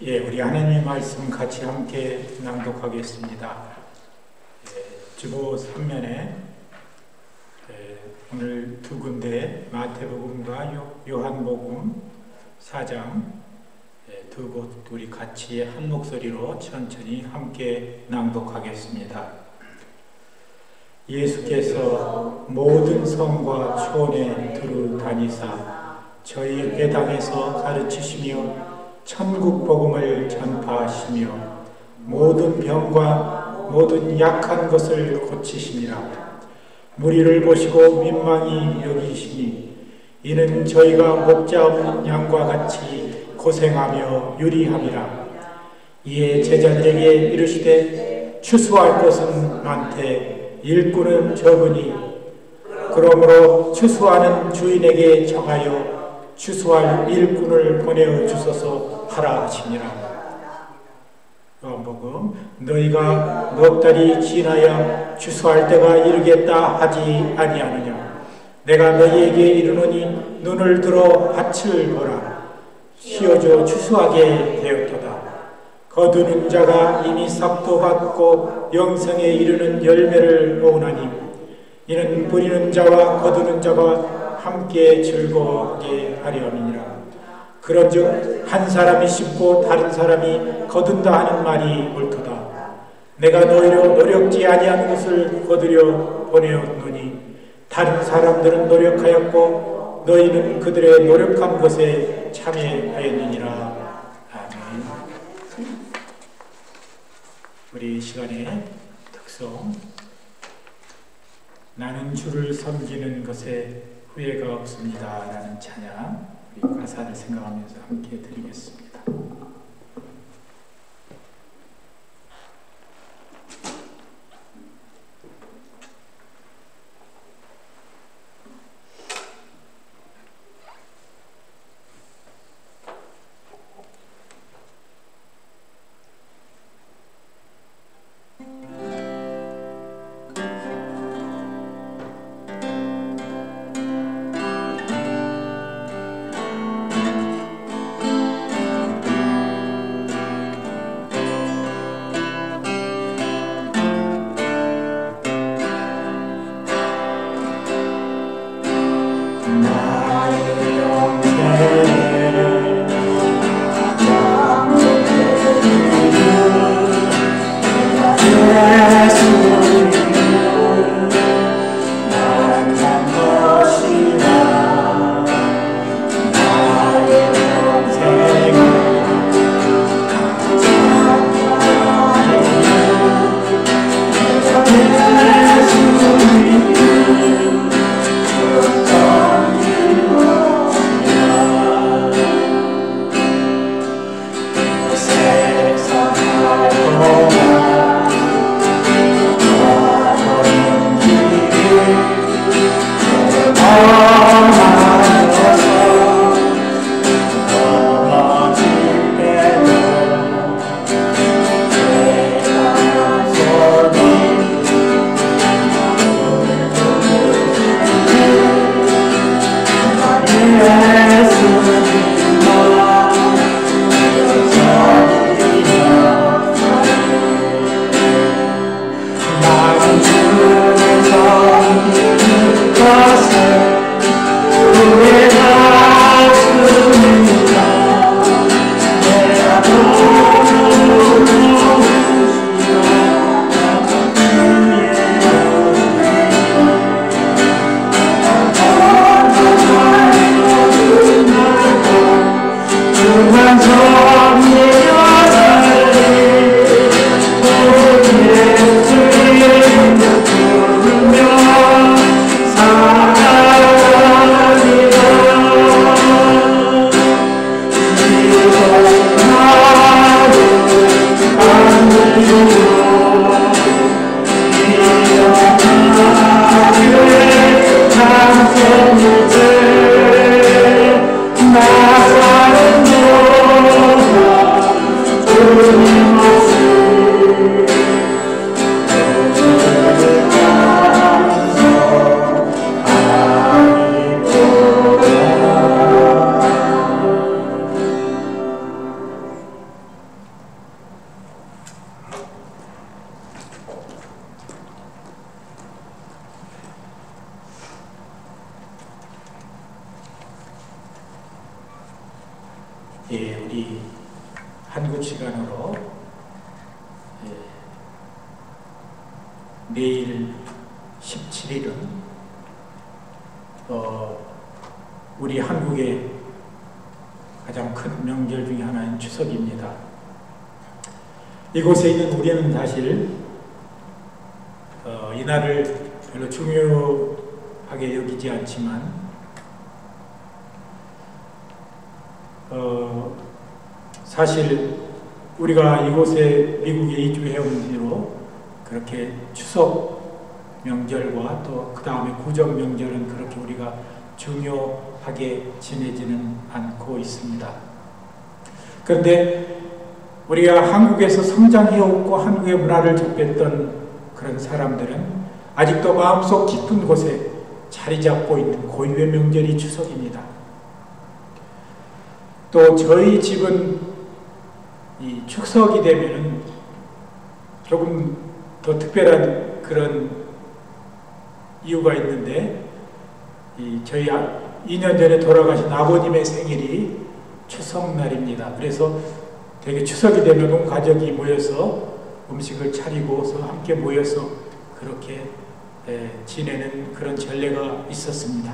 우리 하나님의 말씀 같이 함께 낭독하겠습니다. 주보 3면에 오늘 두 군데 마태복음과 요한복음 4장 두 곳 우리 같이 한 목소리로 천천히 함께 낭독하겠습니다. 예수께서 모든 성과 촌에 두루 다니사 저희 회당에서 가르치시며 천국 복음을 전파하시며 모든 병과 모든 약한 것을 고치시니라. 무리를 보시고 민망히 여기시니 이는 저희가 목자 없는 양과 같이 고생하며 유리함이라. 이에 제자들에게 이르시되 추수할 것은 많되 일꾼은 적으니 그러므로 추수하는 주인에게 정하여 추수할 일꾼을 보내어 주소서 하라 하시니라. 요한복음 너희가 넉 달이 지나야 추수할 때가 이르겠다 하지 아니하느냐. 내가 너희에게 이르노니 눈을 들어 밭을 보라. 씌어져 추수하게 되었도다. 거두는 자가 이미 삭도 받고 영생에 이르는 열매를 모으나니 이는 뿌리는 자와 거두는 자가 함께 즐거워하게 하려 함이니라. 그런즉 한 사람이 심고 다른 사람이 거둔다 하는 말이 옳도다. 내가 너희로 노력지 아니한 것을 거두려 보내었노니 다른 사람들은 노력하였고 너희는 그들의 노력한 것에 참여하였느니라. 아멘. 우리 시간의 특성, 나는 주를 섬기는 것에 후회가 없습니다 라는 찬양, 우리 가사를 생각하면서 함께 드리겠습니다. 우리 한국 시간으로 내일 17일은 우리 한국의 가장 큰 명절 중에 하나인 추석입니다. 이곳에 있는 우리는 사실 이날을 별로 중요하게 여기지 않지만 사실 우리가 이곳에 미국에 이주해온 뒤로 그렇게 추석 명절과 또 그 다음에 구정 명절은 그렇게 우리가 중요하게 지내지는 않고 있습니다. 그런데 우리가 한국에서 성장해왔고 한국의 문화를 접했던 그런 사람들은 아직도 마음속 깊은 곳에 자리 잡고 있는 고유의 명절이 추석입니다. 또 저희 집은 이 추석이 되면은 조금 더 특별한 그런 이유가 있는데, 저희 2년 전에 돌아가신 아버님의 생일이 추석날입니다. 그래서 되게 추석이 되면 온 가족이 모여서 음식을 차리고서 함께 모여서 그렇게 지내는 그런 전례가 있었습니다.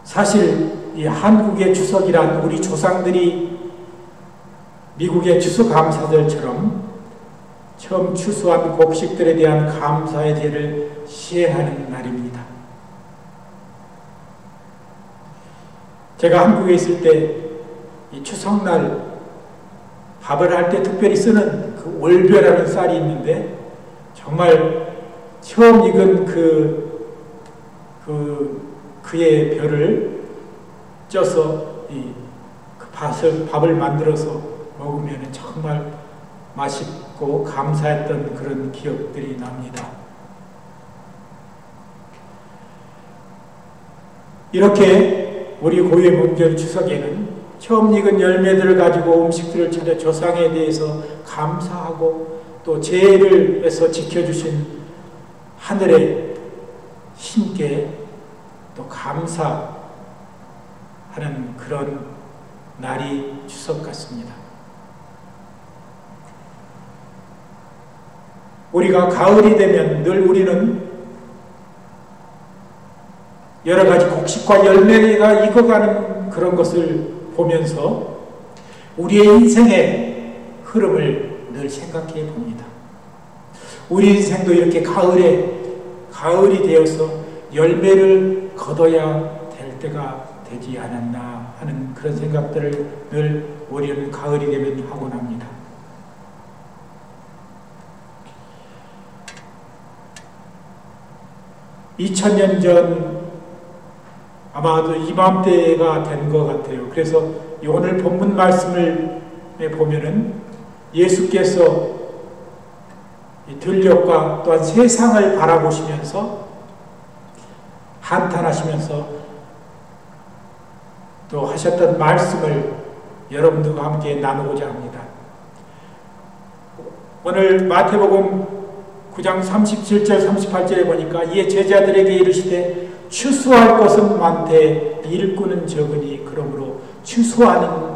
사실 이 한국의 추석이란 우리 조상들이 미국의 추수감사절처럼 처음 추수한 곡식들에 대한 감사의 제를 시행하는 날입니다. 제가 한국에 있을 때 이 추석날 밥을 할 때 특별히 쓰는 그 월벼라는 쌀이 있는데 정말 처음 익은 그의 벼를 쪄서 그 밥을 만들어서 먹으면 정말 맛있고 감사했던 그런 기억들이 납니다. 이렇게 우리 고유의 명절 추석에는 처음 익은 열매들을 가지고 음식들을 차려 조상에 대해서 감사하고 또 재해를 해서 지켜주신 하늘의 신께 또 감사하는 그런 날이 추석 같습니다. 우리가 가을이 되면 늘 우리는 여러 가지 곡식과 열매가 익어가는 그런 것을 보면서 우리의 인생의 흐름을 늘 생각해 봅니다. 우리 인생도 이렇게 가을이 되어서 열매를 거둬야 될 때가 되지 않았나 하는 그런 생각들을 늘 우리는 가을이 되면 하곤 합니다. (2000년) 전 아마도 이맘때가 된 것 같아요. 그래서 오늘 본문 말씀을 보면은 예수께서 들녘과 또한 세상을 바라보시면서 한탄하시면서 또 하셨던 말씀을 여러분들과 함께 나누고자 합니다. 오늘 마태복음 9장 37절 38절에 보니까 이에 제자들에게 이르시되 추수할 것은 많되 일꾼은 적으니 그러므로 추수하는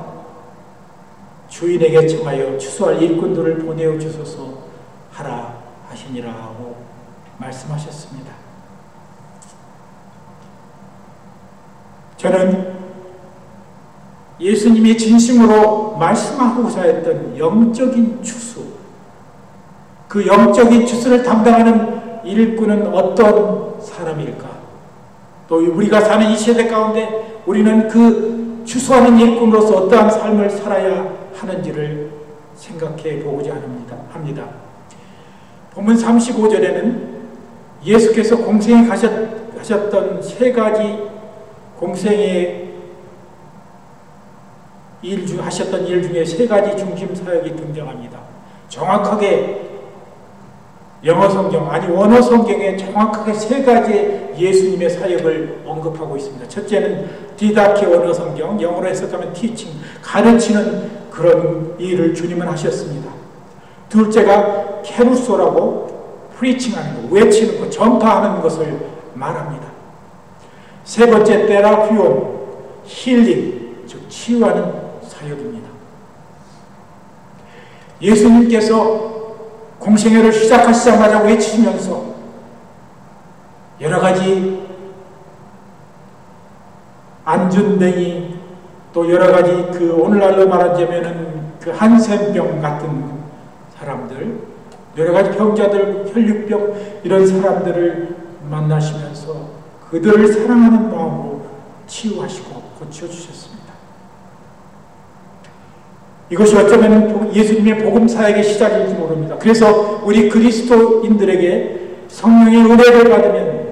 주인에게 청하여 추수할 일꾼들을 보내어 주소서 하라 하시니라 하고 말씀하셨습니다. 저는 예수님이 진심으로 말씀하고자 했던 영적인 추수, 그 영적인 추수를 담당하는 일꾼은 어떤 사람일까? 또 우리가 사는 이 세대 가운데 우리는 그 추수하는 일꾼으로서 어떠한 삶을 살아야 하는지를 생각해 보고자 합니다. 본문 35절에는 예수께서 공생에 하셨던 세 가지 공생의 하셨던 일 중에 세 가지 중심 사역이 등장합니다. 정확하게 영어 성경, 아니 원어 성경에 정확하게 세 가지의 예수님의 사역을 언급하고 있습니다. 첫째는 디다케 원어 성경, 영어로 해석하면 티칭, 가르치는 그런 일을 주님은 하셨습니다. 둘째가 케루소라고 프리칭하는 것, 외치는 것, 전파하는 것을 말합니다. 세 번째 테라피움, 힐링, 즉 치유하는 사역입니다. 예수님께서 공생애를 시작하시자마자 외치시면서 여러 가지 안전뱅이 또 여러 가지 그 오늘날로 말하자면은 그 한센병 같은 사람들, 여러 가지 병자들, 혈육병 이런 사람들을 만나시면서 그들을 사랑하는 마음으로 치유하시고 고쳐주셨습니다. 이것이 어쩌면 예수님의 복음 사역의 시작일지 모릅니다. 그래서 우리 그리스도인들에게 성령의 은혜를 받으면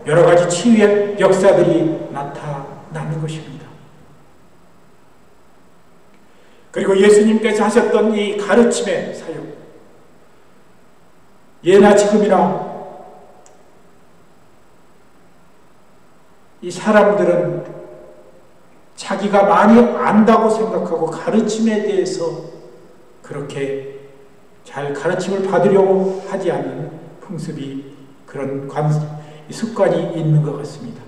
여러 가지 치유의 역사들이 나타나는 것입니다. 그리고 예수님께서 하셨던 이 가르침의 사역, 예나 지금이나 이 사람들은 자기가 많이 안다고 생각하고 가르침에 대해서 그렇게 잘 가르침을 받으려고 하지 않는 풍습이 그런 습관이 있는 것 같습니다.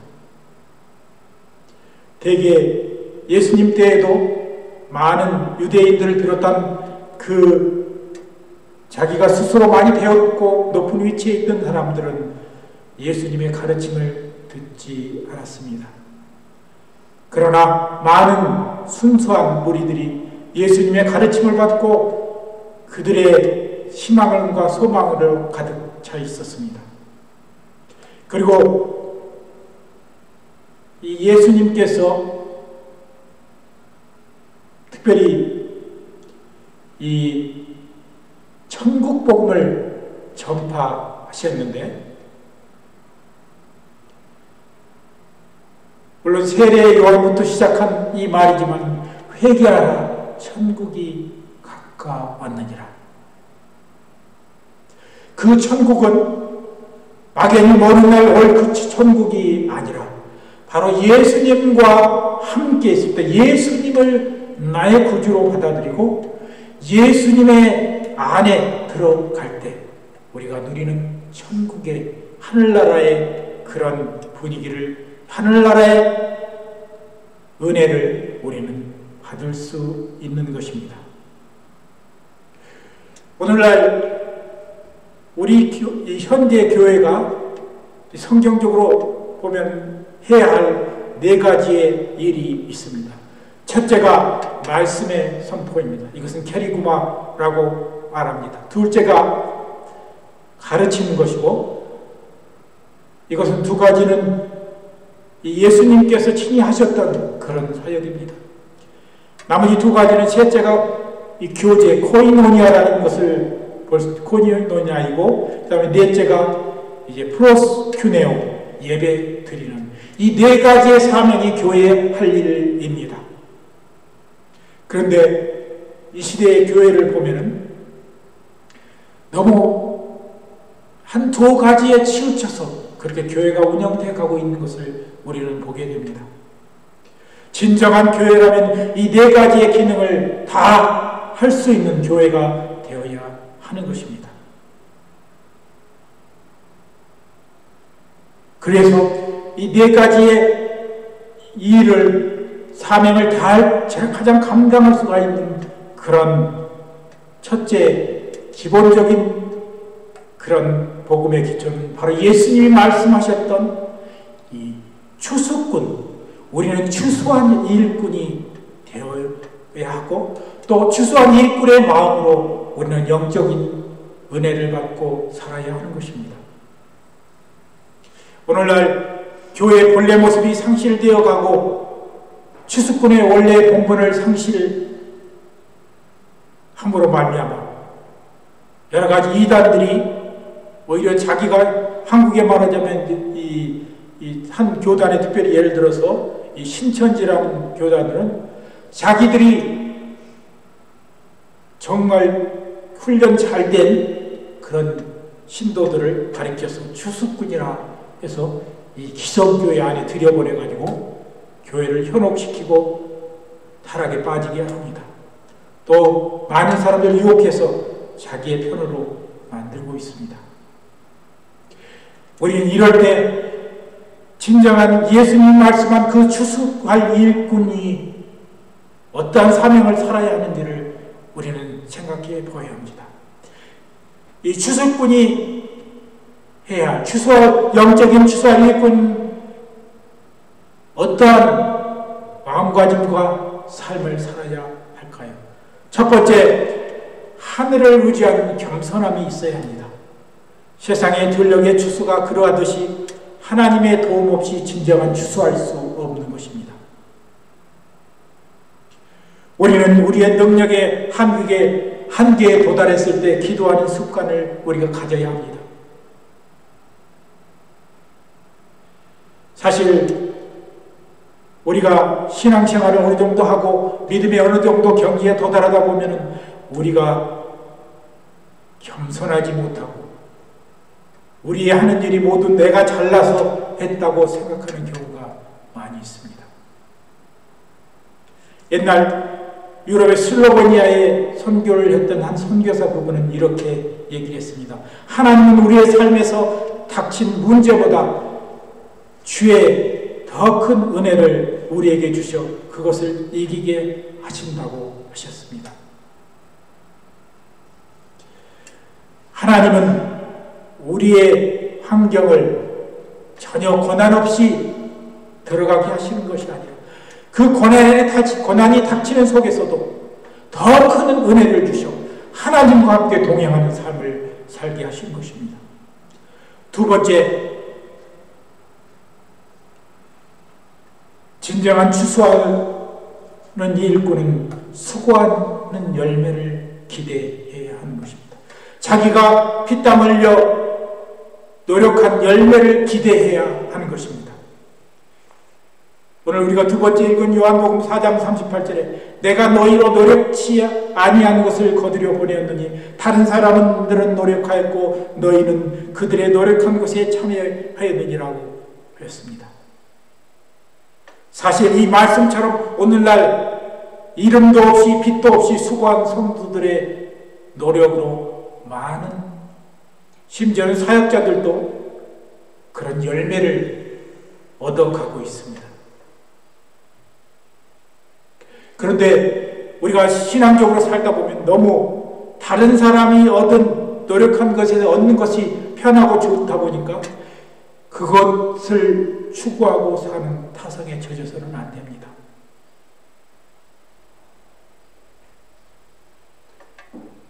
대개 예수님 때에도 많은 유대인들을 비롯한 그 자기가 스스로 많이 배웠고 높은 위치에 있던 사람들은 예수님의 가르침을 듣지 않았습니다. 그러나 많은 순수한 무리들이 예수님의 가르침을 받고 그들의 희망과 소망으로 가득 차 있었습니다. 그리고 이 예수님께서 특별히 이 천국 복음을 전파하셨는데, 물론 세례 요한부터 시작한 이 말이지만 회개하라 천국이 가까웠느니라. 그 천국은 막연히 먼 날 올 그 천국이 아니라 바로 예수님과 함께 있을 때 예수님을 나의 구주로 받아들이고 예수님의 안에 들어갈 때 우리가 누리는 천국의 하늘나라의 그런 분위기를, 하늘나라의 은혜를 우리는 받을 수 있는 것입니다. 오늘날 우리 현대 교회가 성경적으로 보면 해야 할 네 가지의 일이 있습니다. 첫째가 말씀의 선포입니다. 이것은 캐리구마라고 말합니다. 둘째가 가르치는 것이고, 이것은 두 가지는 예수님께서 친히 하셨던 그런 사역입니다. 나머지 두 가지는 셋째가 이 교제, 코이노니아라는 것을 코이노니아이고, 그 다음에 넷째가 이제 프로스큐네오, 예배 드리는 이 네 가지의 사명이 교회의 할 일입니다. 그런데 이 시대의 교회를 보면은 너무 한두 가지에 치우쳐서 그렇게 교회가 운영돼 가고 있는 것을 우리는 보게 됩니다. 진정한 교회라면 이 네 가지의 기능을 다 할 수 있는 교회가 되어야 하는 것입니다. 그래서 이 네 가지의 일을, 사명을 다 가장 감당할 수가 있는 그런 첫째 기본적인 그런 복음의 기초는 바로 예수님이 말씀하셨던 이 추수꾼, 우리는 추수한 일꾼이 되어야 하고, 또 추수한 일꾼의 마음으로 우리는 영적인 은혜를 받고 살아야 하는 것입니다. 오늘날 교회의 본래 모습이 상실되어 가고 추수꾼의 원래 본분을 상실함으로 말미암아 여러 가지 이단들이 오히려 자기가, 한국에 말하자면 이 한 교단에 특별히 예를 들어서 이 신천지라는 교단들은 자기들이 정말 훈련 잘 된 그런 신도들을 가리켜서 추수꾼이라 해서 이 기성교회 안에 들여보내가지고 교회를 현혹시키고 타락에 빠지게 합니다. 또 많은 사람들을 유혹해서 자기의 편으로 만들고 있습니다. 우리는 이럴 때 진정한 예수님 말씀한 그 추수할 일꾼이 어떠한 사명을 살아야 하는지를 우리는 생각해 보아야 합니다. 이 추수꾼이 해야 할 영적인 추수할 일꾼 어떠한 마음가짐과 삶을 살아야 할까요? 첫 번째, 하늘을 의지하는 겸손함이 있어야 합니다. 세상의 전력의 추수가 그러하듯이 하나님의 도움 없이 진정한 추수할 수 없는 것입니다. 우리는 우리의 능력의 한계에 도달했을 때 기도하는 습관을 우리가 가져야 합니다. 사실 우리가 신앙생활을 어느 정도 하고 믿음의 어느 정도 경지에 도달하다 보면 우리가 겸손하지 못하고 우리의 하는 일이 모두 내가 잘나서 했다고 생각하는 경우가 많이 있습니다. 옛날 유럽의 슬로베니아에 선교를 했던 한 선교사 부부는 이렇게 얘기를 했습니다. 하나님은 우리의 삶에서 닥친 문제보다 주의 더 큰 은혜를 우리에게 주셔 그것을 이기게 하신다고 하셨습니다. 하나님은 우리의 환경을 전혀 고난 없이 들어가게 하시는 것이 아니라 그 고난이 닥치는 속에서도 더 큰 은혜를 주셔 하나님과 함께 동행하는 삶을 살게 하신 것입니다. 두 번째, 진정한 추수하는 일꾼은 수고하는 열매를 기대해야 하는 것입니다. 자기가 피땀 흘려 노력한 열매를 기대해야 하는 것입니다. 오늘 우리가 두 번째 읽은 요한복음 4장 38절에 내가 너희로 노력치 아니한 것을 거두려 보내었느니 다른 사람들은 노력하였고 너희는 그들의 노력한 것에 참여하였느니라고 하였습니다. 사실 이 말씀처럼 오늘날 이름도 없이 빛도 없이 수고한 성도들의 노력으로 많은 심지어는 사역자들도 그런 열매를 얻어가고 있습니다. 그런데 우리가 신앙적으로 살다 보면 너무 다른 사람이 노력한 것에서 얻는 것이 편하고 좋다 보니까 그것을 추구하고 사는 타성에 젖어서는 안 됩니다.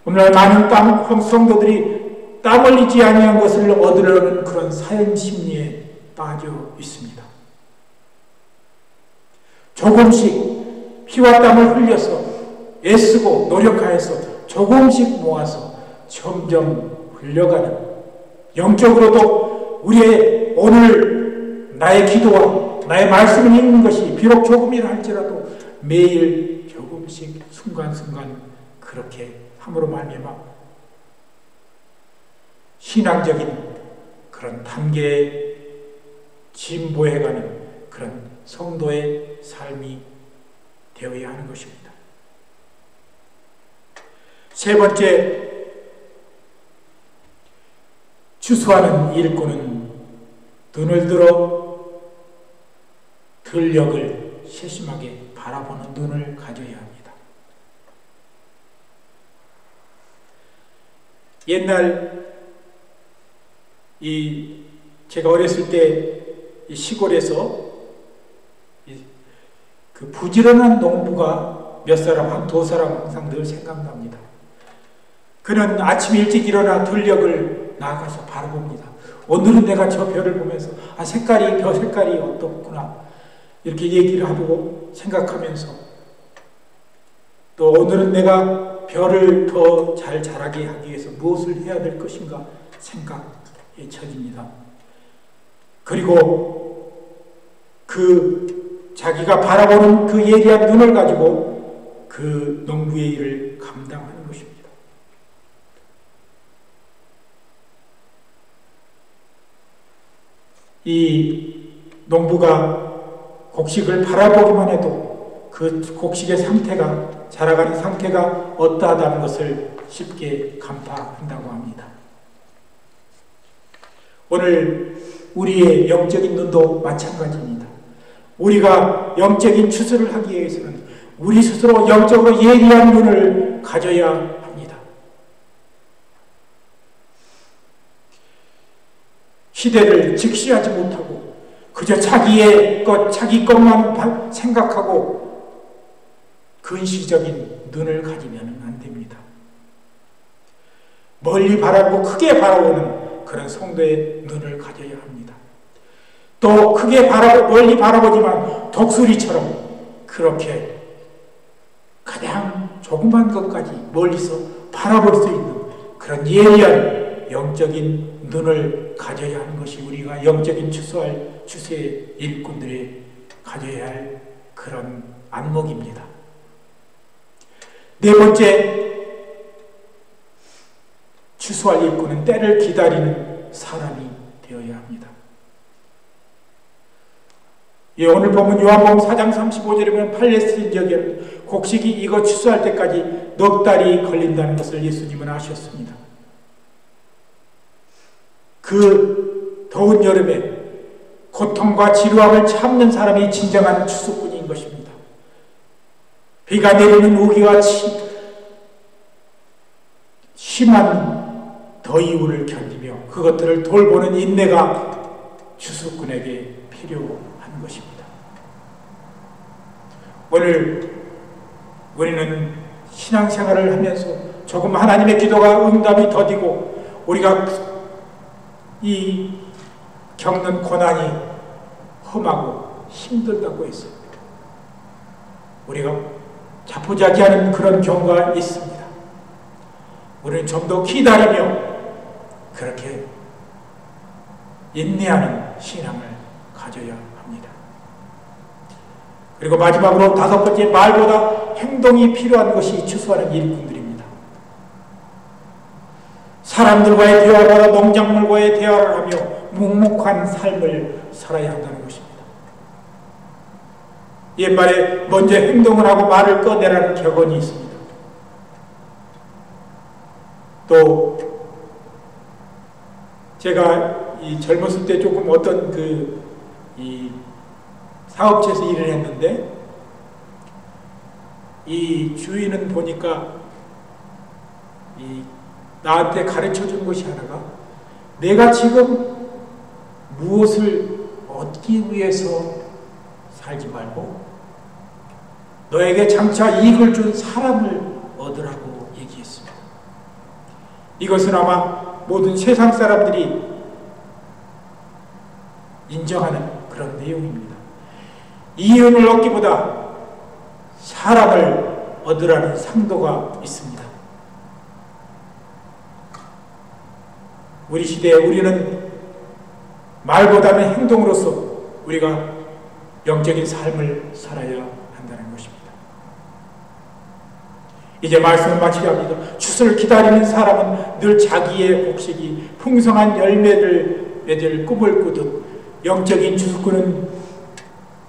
오늘날 많은 성도들이 땀 흘리지 아니한 것을 얻으려는 그런 사형 심리에 빠져 있습니다. 조금씩 피와 땀을 흘려서 애쓰고 노력하여서 조금씩 모아서 점점 흘려가는, 영적으로도 우리의 오늘 나의 기도와 나의 말씀을 읽는 것이 비록 조금이라 할지라도 매일 조금씩 순간순간 그렇게 함으로 말미암아 신앙적인 그런 단계에 진보해가는 그런 성도의 삶이 되어야 하는 것입니다. 세 번째, 추수하는 일꾼은 눈을 들어 들녘을 세심하게 바라보는 눈을 가져야 합니다. 옛날 제가 어렸을 때 이 시골에서 그 부지런한 농부가 몇 사람, 한 두 사람 항상 늘 생각납니다. 그는 아침 일찍 일어나 들녘을 나가서 바라봅니다. 오늘은 내가 저 별을 보면서 별 색깔이 어떻구나 이렇게 얘기를 하고 생각하면서 또 오늘은 내가 별을 더 잘 자라게 하기 위해서 무엇을 해야 될 것인가 생각에 처집니다. 그리고 자기가 바라보는 그 예리한 눈을 가지고 그 농부의 일을 감당하는 것입니다. 이 농부가 곡식을 바라보기만 해도 그 곡식의 상태가, 자라가는 상태가 어떠하다는 것을 쉽게 간파한다고 합니다. 오늘 우리의 영적인 눈도 마찬가지입니다. 우리가 영적인 추수를 하기 위해서는 우리 스스로 영적으로 예리한 눈을 가져야 합니다. 시대를 직시하지 못하고 그저 자기 것만 생각하고 근시적인 눈을 가지면 안 됩니다. 멀리 바라보고 크게 바라보는 그런 성도의 눈을 가져야 합니다. 또 멀리 바라보지만 독수리처럼 그렇게 가장 조그만 것까지 멀리서 바라볼 수 있는 그런 예리한 영적인 눈을 가져야 하는 것이 우리가 영적인 추수의 일꾼들이 가져야 할 그런 안목입니다. 네 번째, 추수할 일꾼은 때를 기다리는 사람이 되어야 합니다. 오늘 보면 요한복음 4장 35절에 보면 팔레스틴 지역에는 곡식이 익어 추수할 때까지 넉 달이 걸린다는 것을 예수님은 아셨습니다. 그 더운 여름에 고통과 지루함을 참는 사람이 진정한 추수꾼인 것입니다. 비가 내리는 우기와 심한 더위를 견디며 그것들을 돌보는 인내가 추수꾼에게 필요한 것입니다. 오늘 우리는 신앙생활을 하면서 조금 하나님의 기도가 응답이 더디고 우리가 이 겪는 고난이 험하고 힘들다고 해서 우리가 자포자기하는 그런 경우가 있습니다. 우리는 좀 더 기다리며 그렇게 인내하는 신앙을 가져야 합니다. 그리고 마지막으로 다섯 번째, 말보다 행동이 필요한 것이 추수하는 일꾼들입니다. 사람들과의 대화를 하며 농작물과의 대화를 하며 묵묵한 삶을 살아야 한다는 것입니다. 옛말에 먼저 행동을 하고 말을 꺼내라는 격언이 있습니다. 또 제가 젊었을 때 조금 어떤 사업체에서 일을 했는데 이 주인은 보니까 나한테 가르쳐 준 것이 하나가 내가 지금 무엇을 얻기 위해서 살지 말고 너에게 장차 이익을 준 사람을 얻으라고 얘기했습니다. 이것은 아마 모든 세상 사람들이 인정하는 그런 내용입니다. 이윤을 얻기보다 사람을 얻으라는 상도가 있습니다. 우리 시대에 우리는 말보다는 행동으로서 우리가 영적인 삶을 살아야 한다는 것입니다. 이제 말씀을 마치려 합니다. 추수를 기다리는 사람은 늘 자기의 곡식이 풍성한 열매를 맺을 꿈을 꾸듯 영적인 추수꾼은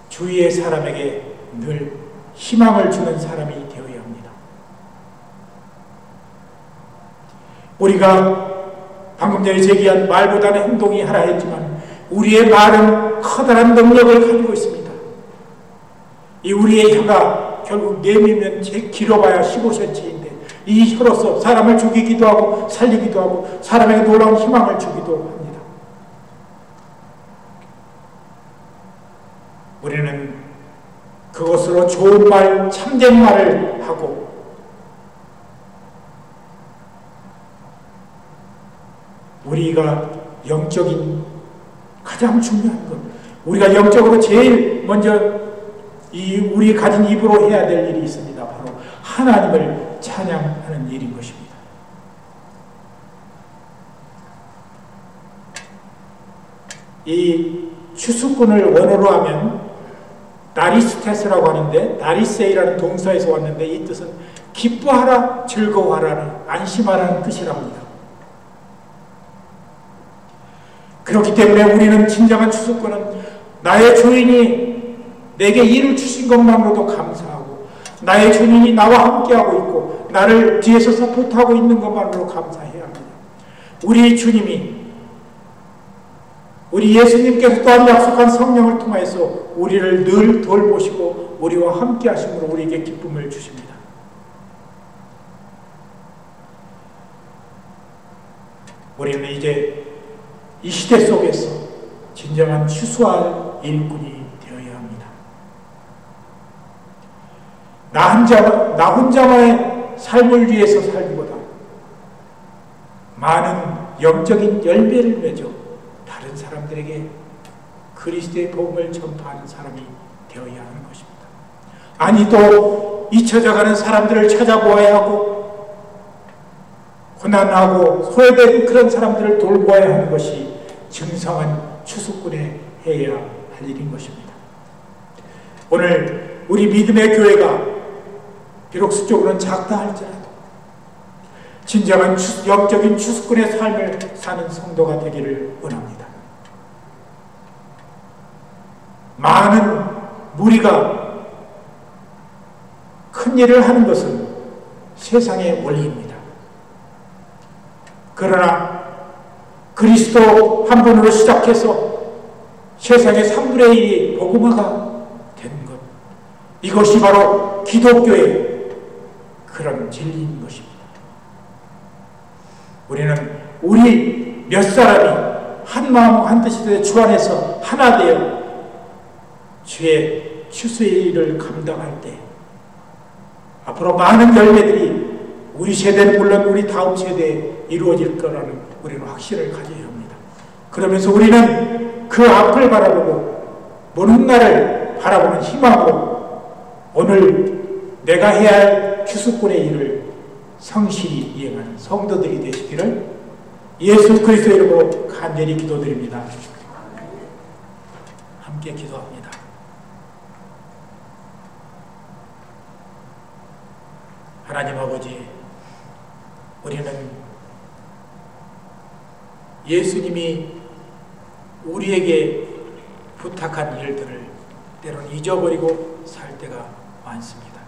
주위의 사람에게 늘 희망을 주는 사람이 되어야 합니다. 우리가 방금 전에 제기한 말보다는 행동이 하라 했지만 우리의 말은 커다란 능력을 가지고 있습니다. 이 우리의 혀가 결국 내밀면 길어봐야 15cm인데 이 혀로서 사람을 죽이기도 하고 살리기도 하고 사람에게 놀라운 희망을 주기도 합니다. 우리는 그것으로 좋은 말, 참된 말을 하고 우리가 영적인 가장 중요한 것, 우리가 영적으로 제일 먼저 우리 가진 입으로 해야 될 일이 있습니다. 바로 하나님을 찬양하는 일인 것입니다. 이 추수꾼을 원어로 하면 나리스테스라고 하는데 나리세이라는 동사에서 왔는데 이 뜻은 기뻐하라, 즐거워하라는 안심하라는 뜻이랍니다. 그렇기 때문에 우리는 진정한 추수꾼은 나의 주인이 내게 일을 주신 것만으로도 감사하고 나의 주인이 나와 함께하고 있고 나를 뒤에서 서포트하고 있는 것만으로 감사해야 합니다. 우리 주님이 우리 예수님께서 또한 약속한 성령을 통해서 우리를 늘 돌보시고 우리와 함께 하심으로 우리에게 기쁨을 주십니다. 우리는 이제 이 시대 속에서 진정한 추수할 일꾼이 되어야 합니다. 나 혼자만의 삶을 위해서 살기보다 많은 영적인 열매를 맺어 다른 사람들에게 그리스도의 복음을 전파하는 사람이 되어야 하는 것입니다. 아니 또 잊혀져가는 사람들을 찾아보아야 하고 고난하고 소외된 그런 사람들을 돌보아야 하는 것이 증성한 추수꾼의 해야 할 일인 것입니다. 오늘 우리 믿음의 교회가 비록 수적으로는 작다 할지라도 진정한 영적인 추수꾼의 삶을 사는 성도가 되기를 원합니다. 많은 무리가 큰 일을 하는 것은 세상의 원리입니다. 그러나 그리스도 한 분으로 시작해서 세상의 3분의 1이 복음화가 되는 것, 이것이 바로 기독교의 그런 진리인 것입니다. 우리는 우리 몇 사람이 한 마음 한 뜻이 주 안에서 하나 되어 주의 추수의 일을 감당할 때 앞으로 많은 열매들이 우리 세대는 물론 우리 다음 세대에 이루어질 거라는 우리는 확신을 가져야 합니다. 그러면서 우리는 그 앞을 바라보고 먼 훗날을 바라보는 희망으로 오늘 내가 해야 할 추수꾼의 일을 성실히 이행하는 성도들이 되시기를 예수 그리스도의 이름으로 간절히 기도드립니다. 함께 기도합니다. 하나님 아버지, 우리는 예수님이 우리에게 부탁한 일들을 때로는 잊어버리고 살 때가 많습니다.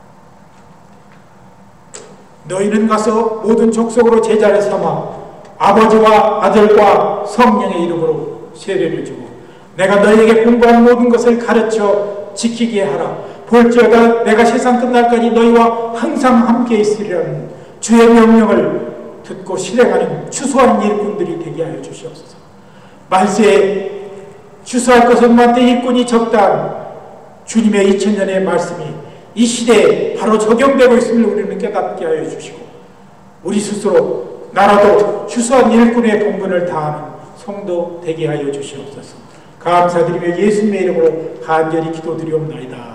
너희는 가서 모든 족속으로 제자를 삼아 아버지와 아들과 성령의 이름으로 세례를 주고 내가 너희에게 공부한 모든 것을 가르쳐 지키게 하라. 볼지어다 내가 세상 끝날까지 너희와 항상 함께 있으리라는 주의 명령을 듣고 실행하는 추수한 일꾼들이 되게 하여 주시옵소서. 말세에 추수할 것은 많되 일꾼이 적다한 주님의 2000년의 말씀이 이 시대에 바로 적용되고 있음을 우리는 깨닫게 하여 주시고 우리 스스로 나라도 추수한 일꾼의 본분을 다하는 성도 되게 하여 주시옵소서. 감사드리며 예수님의 이름으로 간절히 기도드리옵나이다.